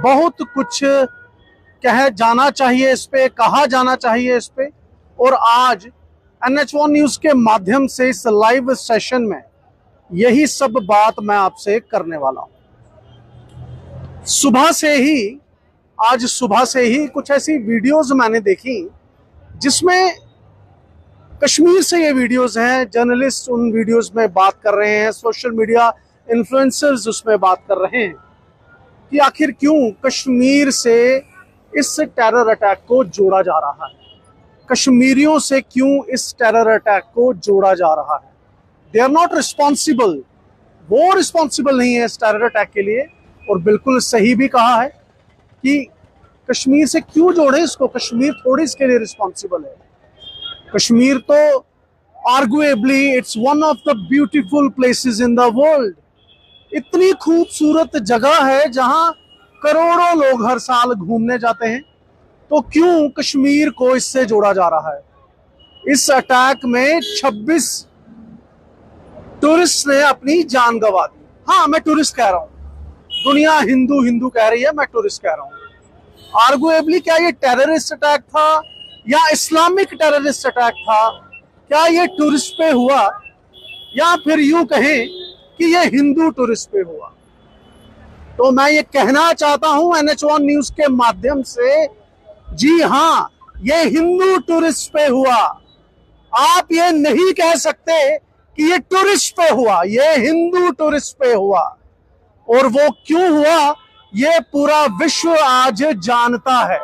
बहुत कुछ कह जाना चाहिए इस पे, कहा जाना चाहिए इस पे। और आज NH1 न्यूज के माध्यम से इस लाइव सेशन में यही सब बात मैं आपसे करने वाला हूं। आज सुबह से ही कुछ ऐसी वीडियोस मैंने देखी जिसमें कश्मीर से ये वीडियोस हैं, जर्नलिस्ट उन वीडियोस में बात कर रहे हैं, सोशल मीडिया इन्फ्लुएंसर्स उसमें बात कर रहे हैं कि आखिर क्यों कश्मीर से इस टेरर अटैक को जोड़ा जा रहा है, कश्मीरियों से क्यों इस टेरर अटैक को जोड़ा जा रहा है। दे आर नॉट रिस्पॉन्सिबल, वो रिस्पॉन्सिबल नहीं है इस टेरर अटैक के लिए। और बिल्कुल सही भी कहा है कि कश्मीर से क्यों जोड़े इसको, कश्मीर थोड़ी इसके लिए रिस्पॉन्सिबल है। कश्मीर तो arguably it's one of the beautiful places in the world. इतनी खूबसूरत जगह है जहां करोड़ों लोग हर साल घूमने जाते हैं, तो क्यों कश्मीर को इससे जोड़ा जा रहा है। इस अटैक में 26 टूरिस्ट ने अपनी जान गंवा दी। हाँ, मैं टूरिस्ट कह रहा हूं, दुनिया हिंदू हिंदू कह रही है, मैं टूरिस्ट कह रहा हूं। आर्गुएबली क्या ये टेररिस्ट अटैक था या इस्लामिक टेररिस्ट अटैक था, क्या ये टूरिस्ट पे हुआ या फिर यूं कहें कि ये हिंदू टूरिस्ट पे हुआ। तो मैं ये कहना चाहता हूं NH1 न्यूज के माध्यम से, जी हां, ये हिंदू टूरिस्ट पे हुआ। आप ये नहीं कह सकते कि ये टूरिस्ट पे हुआ, ये हिंदू टूरिस्ट पे हुआ। और वो क्यों हुआ ये पूरा विश्व आज जानता है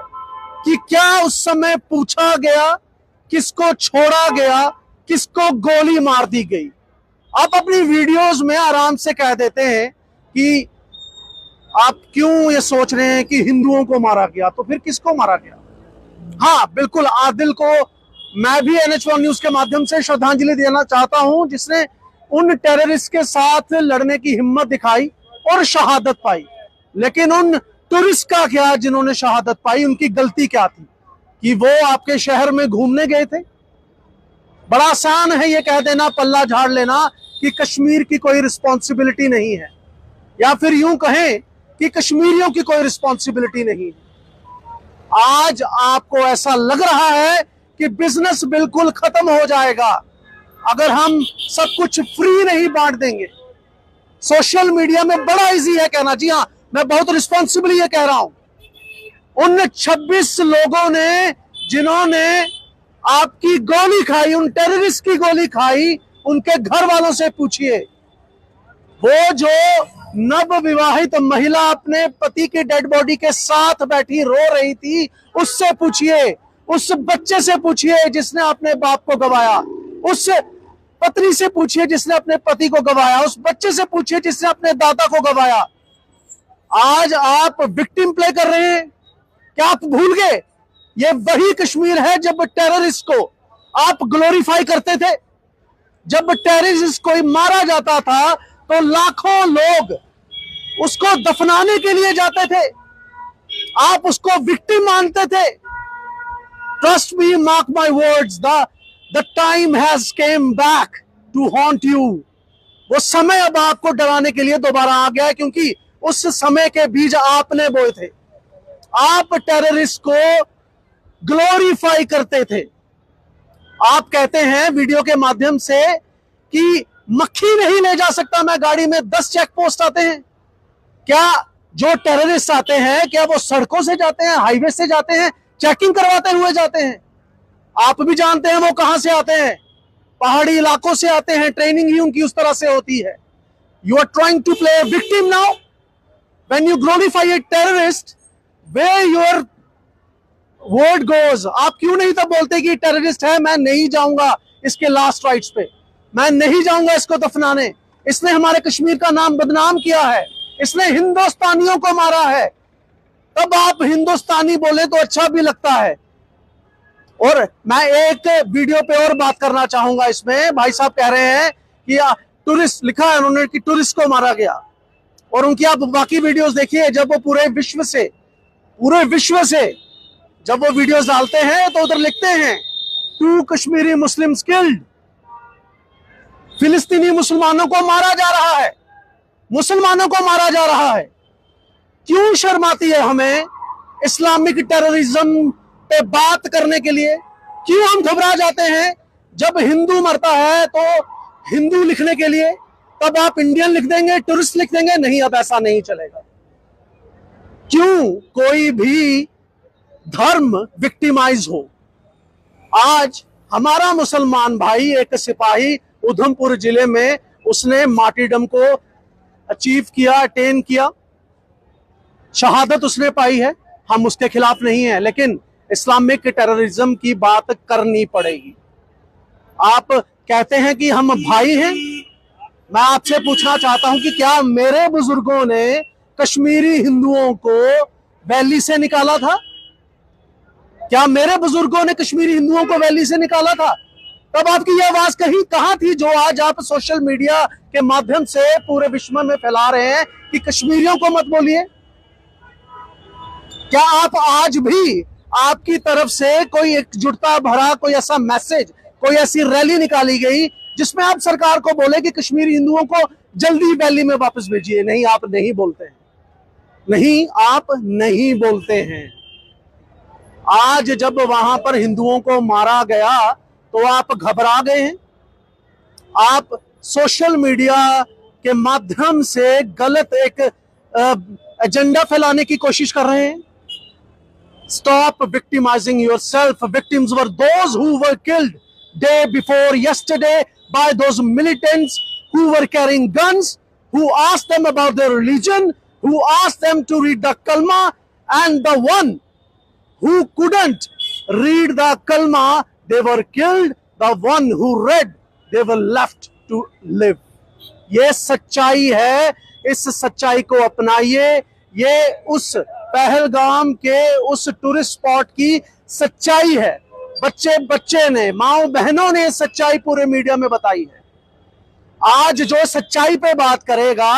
कि क्या उस समय पूछा गया, किसको छोड़ा गया, किसको गोली मार दी गई। आप अपनी वीडियोस में आराम से कह देते हैं कि आप क्यों ये सोच रहे हैं कि हिंदुओं को मारा गया, तो फिर किसको मारा गया। हाँ, बिल्कुल, आदिल को मैं भी NH1 न्यूज के माध्यम से श्रद्धांजलि देना चाहता हूं, जिसने उन टेररिस्ट के साथ लड़ने की हिम्मत दिखाई और शहादत पाई। लेकिन उन टूरिस्ट का क्या, जिन्होंने शहादत पाई, उनकी गलती क्या थी कि वो आपके शहर में घूमने गए थे। बड़ा आसान है ये कह देना, पल्ला झाड़ लेना कि कश्मीर की कोई रिस्पॉन्सिबिलिटी नहीं है, या फिर यूं कहें कि कश्मीरियों की कोई रिस्पॉन्सिबिलिटी नहीं है। आज आपको ऐसा लग रहा है कि बिजनेस बिल्कुल खत्म हो जाएगा अगर हम सब कुछ फ्री नहीं बांट देंगे। सोशल मीडिया में बड़ा इजी है कहना, जी हाँ, मैं बहुत रिस्पॉन्सिबली ये कह रहा हूं। उन 26 लोगों ने जिन्होंने आपकी गोली खाई, उन टेररिस्ट की गोली खाई, उनके घर वालों से पूछिए। वो जो नव विवाहित महिला अपने पति की डेड बॉडी के साथ बैठी रो रही थी, उससे पूछिए। उस बच्चे से पूछिए जिसने अपने बाप को गंवाया, उस पत्नी से पूछिए जिसने अपने पति को गंवाया, उस बच्चे से पूछिए जिसने अपने दादा को गंवाया। आज आप विक्टिम प्ले कर रहे हैं। क्या आप भूल गए ये वही कश्मीर है जब टेररिस्ट को आप ग्लोरीफाई करते थे। जब टेररिस्ट कोई मारा जाता था तो लाखों लोग उसको दफनाने के लिए जाते थे, आप उसको विक्टिम मानते थे। Trust me, mark my words, the time has come back to haunt you. वो समय अब आपको डराने के लिए दोबारा आ गया है, क्योंकि उस समय के बीज आपने बोए थे। आप टेररिस्ट को ग्लोरीफाई करते थे। आप कहते हैं वीडियो के माध्यम से कि मक्खी नहीं ले जा सकता मैं गाड़ी में, 10 चेक पोस्ट आते हैं। क्या जो टेररिस्ट आते हैं, क्या वो सड़कों से जाते हैं, हाईवे से जाते हैं, चेकिंग करवाते हुए जाते हैं? आप भी जानते हैं वो कहां से आते हैं, पहाड़ी इलाकों से आते हैं, ट्रेनिंग ही उनकी उस तरह से होती है। You are trying to play victim now when you glorify a terrorist, where your word goes. आप क्यों नहीं तब बोलते कि टेररिस्ट है, मैं नहीं जाऊंगा इसके लास्ट राइट्स पे, मैं नहीं जाऊंगा इसको दफनाने, इसने हमारे कश्मीर का नाम बदनाम किया है, इसने हिंदुस्तानियों को मारा है। तब आप हिंदुस्तानी बोले तो अच्छा भी लगता है। और मैं एक वीडियो पे और बात करना चाहूंगा। इसमें भाई साहब कह रहे हैं कि टूरिस्ट, लिखा है उन्होंने कि टूरिस्ट को मारा गया, और उनकी आप बाकी वीडियोस देखिए, जब वो पूरे विश्व से जब वो वीडियोस डालते हैं तो उधर लिखते हैं 2 कश्मीरी मुस्लिम्स किल्ड। फिलिस्तीनी मुसलमानों को मारा जा रहा है, मुसलमानों को मारा जा रहा है। क्यों शर्माती है हमें इस्लामिक टेररिज्म पे बात करने के लिए? क्यों हम घबरा जाते हैं जब हिंदू मरता है तो हिंदू लिखने के लिए? तब आप इंडियन लिख देंगे, टूरिस्ट लिख देंगे? नहीं, अब ऐसा नहीं चलेगा। क्यों कोई भी धर्म विक्टिमाइज हो? आज हमारा मुसलमान भाई, एक सिपाही उधमपुर जिले में, उसने मार्टीडम को अचीव किया, अटेन किया, शहादत उसने पाई है। हम उसके खिलाफ नहीं है, लेकिन इस्लामिक टेररिज्म की बात करनी पड़ेगी। आप कहते हैं कि हम भाई हैं। मैं आपसे पूछना चाहता हूं कि क्या मेरे बुजुर्गों ने कश्मीरी हिंदुओं को वैली से निकाला था? क्या मेरे बुजुर्गों ने कश्मीरी हिंदुओं को वैली से निकाला था? तब आपकी यह आवाज कहां थी जो आज आप सोशल मीडिया के माध्यम से पूरे विश्व में फैला रहे हैं कि कश्मीरियों को मत बोलिए? क्या आप आज भी, आपकी तरफ से कोई एकजुटता भरा कोई ऐसा मैसेज, कोई ऐसी रैली निकाली गई जिसमें आप सरकार को बोले कि कश्मीरी हिंदुओं को जल्दी वैली में वापस भेजिए? नहीं, आप नहीं बोलते हैं। नहीं, आप नहीं बोलते हैं। आज जब वहां पर हिंदुओं को मारा गया तो आप घबरा गए हैं। आप सोशल मीडिया के माध्यम से गलत एक एजेंडा फैलाने की कोशिश कर रहे हैं। Stop victimizing yourself. Victims were those who were killed day before yesterday by those militants who were carrying guns, who asked them about their religion, who asked them to read the kalma, and the one who couldn't read the kalma, they were killed. The one who read, they were left to live. ये सच्चाई है, इस सच्चाई को अपनाइए। ये उस पहलगाम के उस टूरिस्ट स्पॉट की सच्चाई है। बच्चे बच्चे ने, माओ बहनों ने सच्चाई पूरे मीडिया में बताई है। आज जो सच्चाई पे बात करेगा,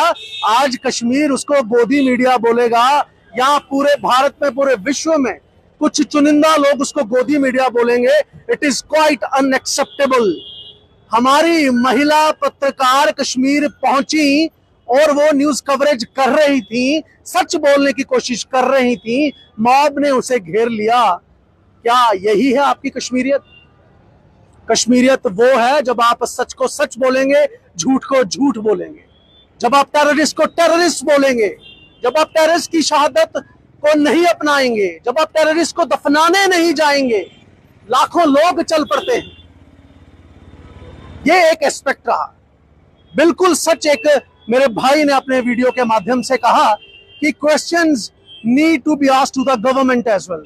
आज कश्मीर उसको गोदी मीडिया बोलेगा, या पूरे भारत में, पूरे विश्व में कुछ चुनिंदा लोग उसको गोदी मीडिया बोलेंगे। It is quite unacceptable. हमारी महिला पत्रकार कश्मीर पहुंची और वो न्यूज कवरेज कर रही थी, सच बोलने की कोशिश कर रही थी, मॉब ने उसे घेर लिया। क्या यही है आपकी कश्मीरियत? कश्मीरियत वो है जब आप सच को सच बोलेंगे, झूठ को झूठ बोलेंगे, जब आप टेररिस्ट को टेररिस्ट बोलेंगे, जब आप टेररिस्ट की शहादत को नहीं अपनाएंगे, जब आप टेररिस्ट को दफनाने नहीं जाएंगे। लाखों लोग चल पड़ते हैं। ये एक एस्पेक्ट रहा। बिल्कुल सच एक मेरे भाई ने अपने वीडियो के माध्यम से कहा कि questions need to be asked to the government as well.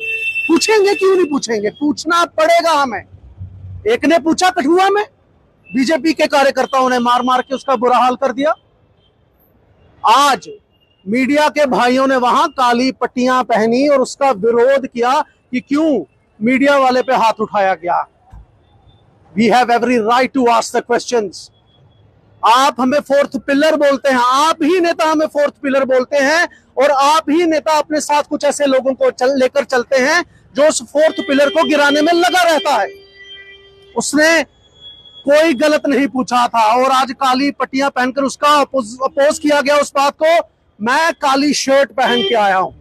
पूछेंगे, क्यों नहीं पूछेंगे? पूछना पड़ेगा हमें। एक ने पूछा कठुआ में, बीजेपी के कार्यकर्ताओं ने मार मार के उसका बुरा हाल कर दिया। आज मीडिया के भाइयों ने वहां काली पट्टियां पहनी और उसका विरोध किया कि क्यों मीडिया वाले पे हाथ उठाया गया। We have every right to ask the questions. आप हमें फोर्थ पिलर बोलते हैं, आप ही नेता हमें फोर्थ पिलर बोलते हैं, और आप ही नेता अपने साथ कुछ ऐसे लोगों को लेकर चलते हैं जो उस फोर्थ पिलर को गिराने में लगा रहता है। उसने कोई गलत नहीं पूछा था और आज काली पट्टियां पहनकर उसका अपोज किया गया उस बात को। मैं काली शर्ट पहन के आया हूं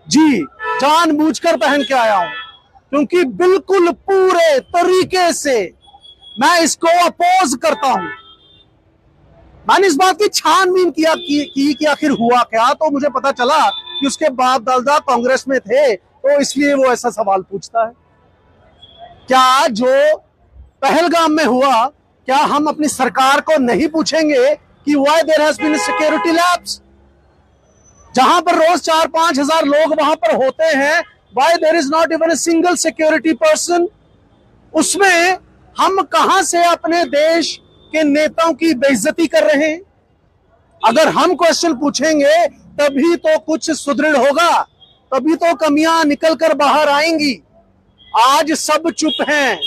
जी, जानबूझकर पहन के आया हूं, क्योंकि बिल्कुल पूरे तरीके से मैं इसको अपोज करता हूं। मैंने इस बात की छानबीन किया कि आखिर हुआ क्या, तो मुझे पता चला कि उसके बाप दादा कांग्रेस में थे, तो इसलिए वो ऐसा सवाल पूछता है। क्या जो पहलगाम में हुआ, क्या हम अपनी सरकार को नहीं पूछेंगे कि why there has been security lapse? जहां पर रोज 4-5 हजार लोग वहां पर होते हैं, why there is not even a single security person? उसमें हम कहां से अपने देश के नेताओं की बेइज्जती कर रहे हैं? अगर हम क्वेश्चन पूछेंगे तभी तो कुछ सुदृढ़ होगा, तभी तो कमियां निकल कर बाहर आएंगी। आज सब चुप हैं।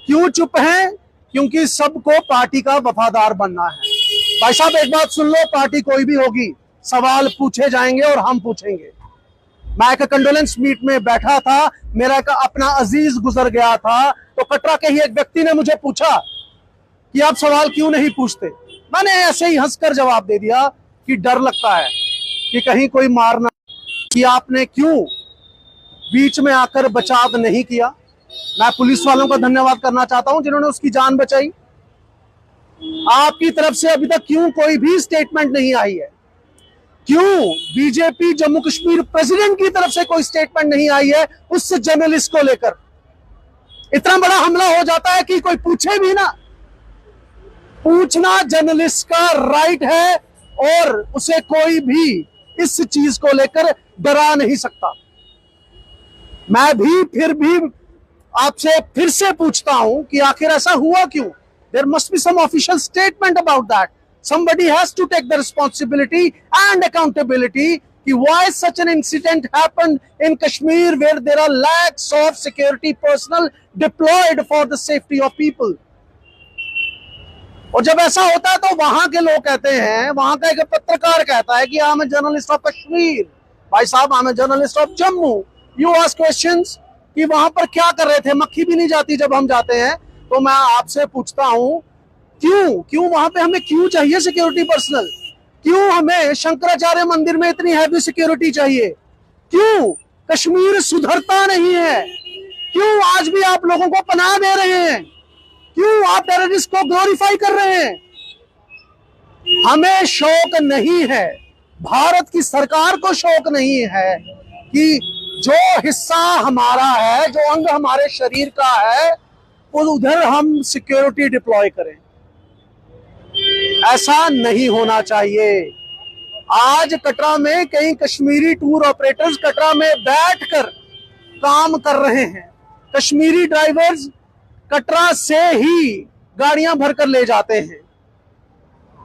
क्यों चुप हैं? क्योंकि सबको पार्टी का वफादार बनना है। भाई साहब एक बात सुन लो, पार्टी कोई भी होगी, सवाल पूछे जाएंगे और हम पूछेंगे। मैं एक कंडोलेंस मीट में बैठा था, मेरा एक अपना अजीज गुजर गया था, तो कटरा के ही एक व्यक्ति ने मुझे पूछा कि आप सवाल क्यों नहीं पूछते। मैंने ऐसे ही हंसकर जवाब दे दिया कि डर लगता है। कि कहीं कोई मारना, कि आपने क्यों बीच में आकर बचाव नहीं किया। मैं पुलिस वालों का धन्यवाद करना चाहता हूं जिन्होंने उसकी जान बचाई। आपकी तरफ से अभी तक क्यों कोई भी स्टेटमेंट नहीं आई है? क्यों बीजेपी जम्मू कश्मीर प्रेसिडेंट की तरफ से कोई स्टेटमेंट नहीं आई है उस जर्नलिस्ट को लेकर? इतना बड़ा हमला हो जाता है कि कोई पूछे भी ना। पूछना जर्नलिस्ट का राइट है और उसे कोई भी इस चीज को लेकर डरा नहीं सकता। मैं भी फिर भी आपसे फिर से पूछता हूं कि आखिर ऐसा हुआ क्यों? There must be some official statement about that. Somebody has to take the responsibility and accountability. Why such an incident happened in Kashmir where there are lakhs of security personnel deployed for the safety of people. और जब ऐसा होता है तो वहां के लोग कहते हैं, वहां का एक पत्रकार कहता है कि I am a journalist of Kashmir. भाई साहब, I am a journalist of Jammu. You ask questions कि वहां पर क्या कर रहे थे? मक्खी भी नहीं जाती जब हम जाते हैं। तो मैं आपसे पूछता हूं, क्यों वहां पे हमें क्यों चाहिए सिक्योरिटी पर्सनल? क्यों हमें शंकराचार्य मंदिर में इतनी हैवी सिक्योरिटी चाहिए? क्यों कश्मीर सुधरता नहीं है? क्यों आज भी आप लोगों को पनाह दे रहे हैं? क्यों आप टेररिस्ट को ग्लोरीफाई कर रहे हैं? हमें शौक नहीं है, भारत की सरकार को शौक नहीं है कि जो हिस्सा हमारा है, जो अंग हमारे शरीर का है, उधर हम सिक्योरिटी डिप्लॉय करें। ऐसा नहीं होना चाहिए। आज कटरा में कई कश्मीरी टूर ऑपरेटर्स कटरा में बैठकर काम कर रहे हैं। कश्मीरी ड्राइवर्स कटरा से ही गाड़ियां भरकर ले जाते हैं।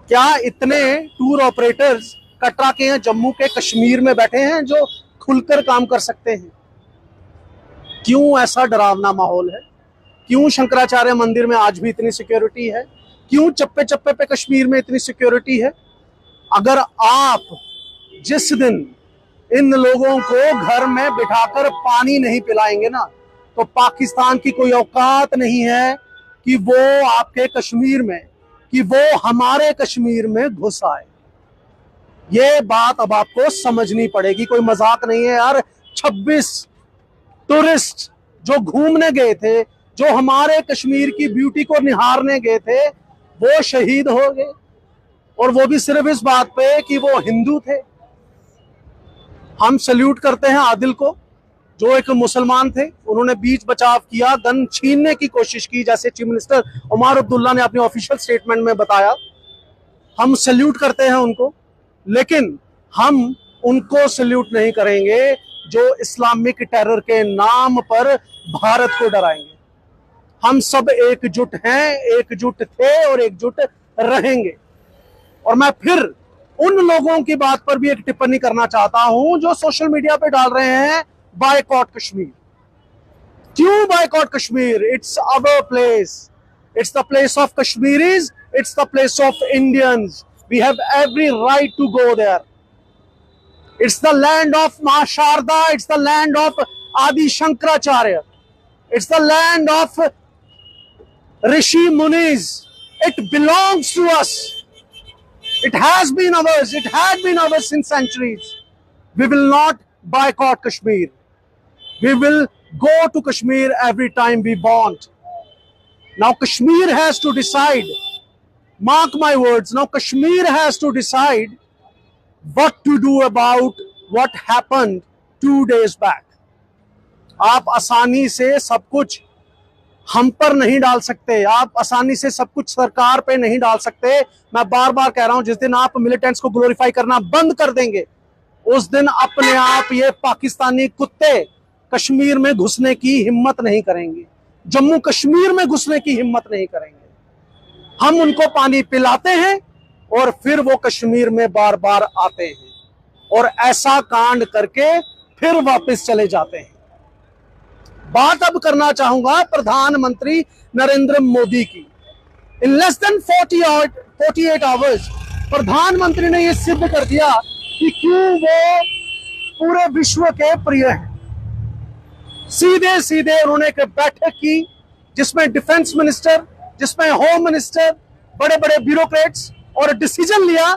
क्या इतने टूर ऑपरेटर्स कटरा के या जम्मू के कश्मीर में बैठे हैं जो खुलकर काम कर सकते हैं? क्यों ऐसा डरावना माहौल है? क्यों शंकराचार्य मंदिर में आज भी इतनी सिक्योरिटी है? क्यों चप्पे चप्पे पे कश्मीर में इतनी सिक्योरिटी है? अगर आप जिस दिन इन लोगों को घर में बिठाकर पानी नहीं पिलाएंगे ना, तो पाकिस्तान की कोई औकात नहीं है कि वो आपके कश्मीर में, कि वो हमारे कश्मीर में घुस आए। ये बात अब आपको समझनी पड़ेगी। कोई मजाक नहीं है यार। 26 टूरिस्ट जो घूमने गए थे, जो हमारे कश्मीर की ब्यूटी को निहारने गए थे, वो शहीद हो गए, और वो भी सिर्फ इस बात पे कि वो हिंदू थे। हम सल्यूट करते हैं आदिल को, जो एक मुसलमान थे, उन्होंने बीच बचाव किया, गन छीनने की कोशिश की, जैसे चीफ मिनिस्टर उमर अब्दुल्ला ने अपने ऑफिशियल स्टेटमेंट में बताया। हम सल्यूट करते हैं उनको, लेकिन हम उनको सल्यूट नहीं करेंगे जो इस्लामिक टेरर के नाम पर भारत को डराएंगे। हम सब एकजुट हैं, एकजुट थे और एकजुट रहेंगे। और मैं फिर उन लोगों की बात पर भी एक टिप्पणी करना चाहता हूं जो सोशल मीडिया पे डाल रहे हैं बायकॉट कश्मीर। क्यों boycott Kashmir? It's our place, it's the place of Kashmiris, it's the place of Indians. We have every right to go there. It's the land of मां Sharada, it's the land of Adi Shankaracharya, it's the land of Rishi Munis. It belongs to us. It has been ours. It had been ours since centuries. We will not boycott Kashmir. We will go to Kashmir every time we want. Now Kashmir has to decide. Mark my words. Now Kashmir has to decide what to do about what happened 2 days back. आप आसानी से सब कुछ हम पर नहीं डाल सकते, आप आसानी से सब कुछ सरकार पे नहीं डाल सकते। मैं बार बार कह रहा हूं, जिस दिन आप मिलिटेंट्स को ग्लोरीफाई करना बंद कर देंगे, उस दिन अपने आप ये पाकिस्तानी कुत्ते कश्मीर में घुसने की हिम्मत नहीं करेंगे, जम्मू कश्मीर में घुसने की हिम्मत नहीं करेंगे। हम उनको पानी पिलाते हैं और फिर वो कश्मीर में बार बार आते हैं और ऐसा कांड करके फिर वापस चले जाते हैं। बात अब करना चाहूंगा प्रधानमंत्री नरेंद्र मोदी की। इन लेस देन 48 आवर्स प्रधानमंत्री ने यह सिद्ध कर दिया कि क्यों वो पूरे विश्व के प्रिय हैं। सीधे सीधे उन्होंने एक बैठक की जिसमें डिफेंस मिनिस्टर, जिसमें होम मिनिस्टर, बड़े बड़े ब्यूरोक्रेट्स, और डिसीजन लिया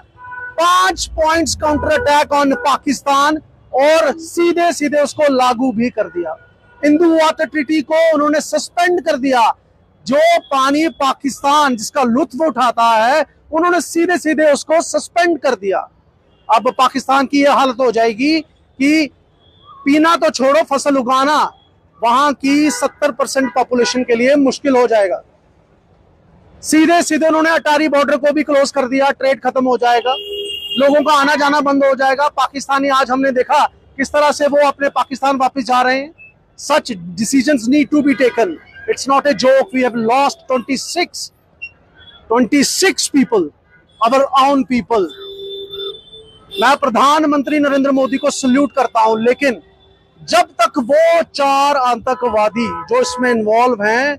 5 points counter attack on Pakistan और सीधे सीधे उसको लागू भी कर दिया। इंदु वाटर ट्रीटी को उन्होंने सस्पेंड कर दिया। जो पानी पाकिस्तान जिसका लुत्फ उठाता है, उन्होंने सीधे सीधे उसको सस्पेंड कर दिया। अब पाकिस्तान की यह हालत हो जाएगी कि पीना तो छोड़ो, फसल उगाना वहां की 70% पॉपुलेशन के लिए मुश्किल हो जाएगा। सीधे सीधे उन्होंने अटारी बॉर्डर को भी क्लोज कर दिया, ट्रेड खत्म हो जाएगा, लोगों का आना जाना बंद हो जाएगा। पाकिस्तानी आज हमने देखा किस तरह से वो अपने पाकिस्तान वापस जा रहे हैं। Such decisions need to be taken, it's not a joke. We have lost 26 people, our own people. मैं प्रधानमंत्री नरेंद्र मोदी को सल्यूट करता हूं, लेकिन जब तक वो 4 आतंकवादी जो इसमें इन्वॉल्व हैं,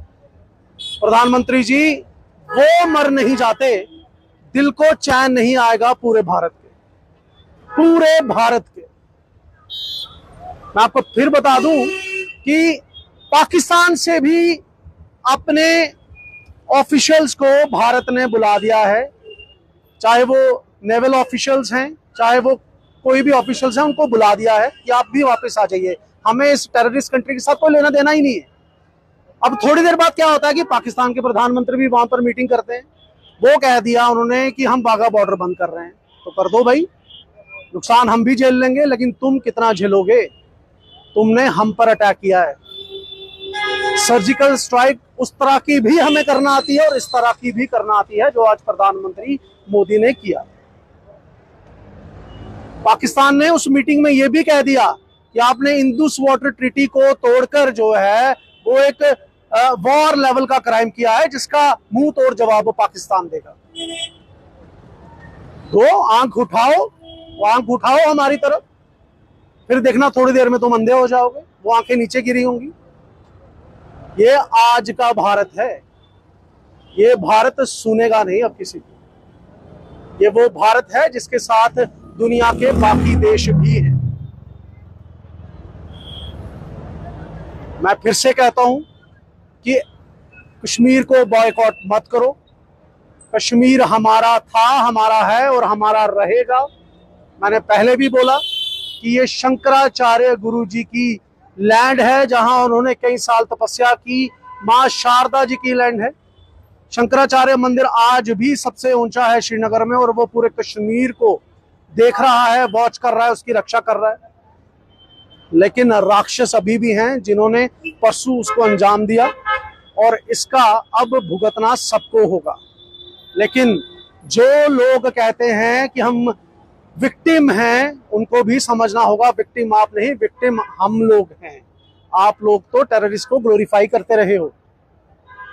प्रधानमंत्री जी, वो मर नहीं जाते, दिल को चैन नहीं आएगा पूरे भारत के। मैं आपको फिर बता दूं कि पाकिस्तान से भी अपने ऑफिशियल्स को भारत ने बुला दिया है, चाहे वो नेवल ऑफिशियल्स हैं, चाहे वो कोई भी ऑफिशियल्स हैं, उनको बुला दिया है कि आप भी वापस आ जाइए, हमें इस टेररिस्ट कंट्री के साथ कोई लेना देना ही नहीं है। अब थोड़ी देर बाद क्या होता है कि पाकिस्तान के प्रधानमंत्री भी वहां पर मीटिंग करते हैं। वो कह दिया उन्होंने कि हम वाघा बॉर्डर बंद कर रहे हैं, तो कर दो भाई, नुकसान हम भी झेल लेंगे, लेकिन तुम कितना झेलोगे? तुमने हम पर अटैक किया है। सर्जिकल स्ट्राइक उस तरह की भी हमें करना आती है और इस तरह की भी करना आती है, जो आज प्रधानमंत्री मोदी ने किया। पाकिस्तान ने उस मीटिंग में यह भी कह दिया कि आपने इंदुस वाटर ट्रीटी को तोड़कर जो है वो एक वॉर लेवल का क्राइम किया है, जिसका मुंह तोड़ जवाब पाकिस्तान देगा। तो आंख उठाओ हमारी तरफ, फिर देखना थोड़ी देर में तुम अंधे हो जाओगे, वो आंखें नीचे गिरी होंगी। ये आज का भारत है, ये भारत सुनेगा नहीं अब किसी को। ये वो भारत है जिसके साथ दुनिया के बाकी देश भी हैं। मैं फिर से कहता हूं कि कश्मीर को बॉयकॉट मत करो। कश्मीर हमारा था, हमारा है और हमारा रहेगा। मैंने पहले भी बोला कि ये शंकराचार्य गुरु जी की लैंड है, जहां उन्होंने कई साल तपस्या की। मां शारदा जी की लैंड है। शंकराचार्य मंदिर आज भी सबसे ऊंचा है श्रीनगर में, और वो पूरे कश्मीर को देख रहा है, वॉच कर रहा है, उसकी रक्षा कर रहा है। लेकिन राक्षस अभी भी हैं जिन्होंने परसों उसको अंजाम दिया, और इसका अब भुगतना सबको होगा। लेकिन जो लोग कहते हैं कि हम विक्टिम हैं, उनको भी समझना होगा विक्टिम आप नहीं, विक्टिम हम लोग हैं। आप लोग तो टेररिस्ट को ग्लोरीफाई करते रहे हो।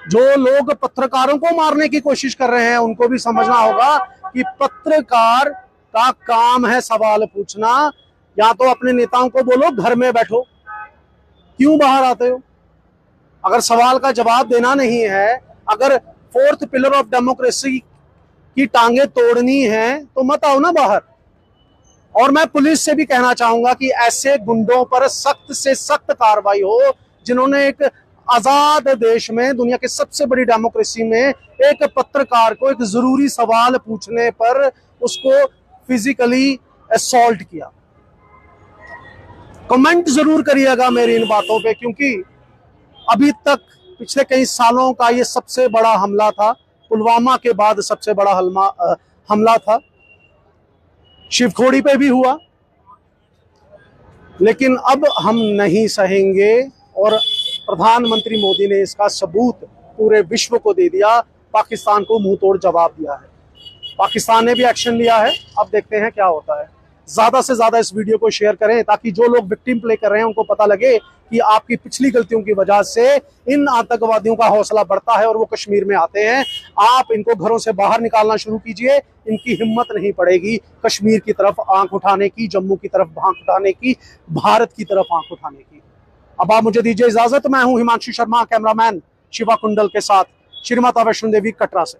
जो लोग पत्रकारों को मारने की कोशिश कर रहे हैं, उनको भी समझना होगा कि पत्रकार का काम है सवाल पूछना। या तो अपने नेताओं को बोलो घर में बैठो, क्यों बाहर आते हो? अगर सवाल का जवाब देना नहीं है, अगर 4th पिलर ऑफ डेमोक्रेसी की टांगे तोड़नी है, तो मत आओ ना बाहर। और मैं पुलिस से भी कहना चाहूंगा कि ऐसे गुंडों पर सख्त से सख्त कार्रवाई हो, जिन्होंने एक आजाद देश में, दुनिया के सबसे बड़ी डेमोक्रेसी में, एक पत्रकार को एक जरूरी सवाल पूछने पर उसको फिजिकली असॉल्ट किया। कमेंट जरूर करिएगा मेरी इन बातों पे, क्योंकि अभी तक पिछले कई सालों का ये सबसे बड़ा हमला था। पुलवामा के बाद सबसे बड़ा हमला था। शिवखोड़ी पे भी हुआ, लेकिन अब हम नहीं सहेंगे। और प्रधानमंत्री मोदी ने इसका सबूत पूरे विश्व को दे दिया, पाकिस्तान को मुंह तोड़ जवाब दिया है। पाकिस्तान ने भी एक्शन लिया है, अब देखते हैं क्या होता है। ज्यादा से ज्यादा इस वीडियो को शेयर करें, ताकि जो लोग विक्टिम प्ले कर रहे हैं उनको पता लगे कि आपकी पिछली गलतियों की वजह से इन आतंकवादियों का हौसला बढ़ता है और वो कश्मीर में आते हैं। आप इनको घरों से बाहर निकालना शुरू कीजिए। इनकी हिम्मत नहीं पड़ेगी कश्मीर की तरफ आंख उठाने की, जम्मू की तरफ आंख उठाने की, भारत की तरफ आंख उठाने की। अब आप मुझे दीजिए इजाजत। मैं हूं हिमांशु शर्मा, कैमरामैन शिवा कुंडल के साथ, श्री माता वैष्णो देवी कटरा से।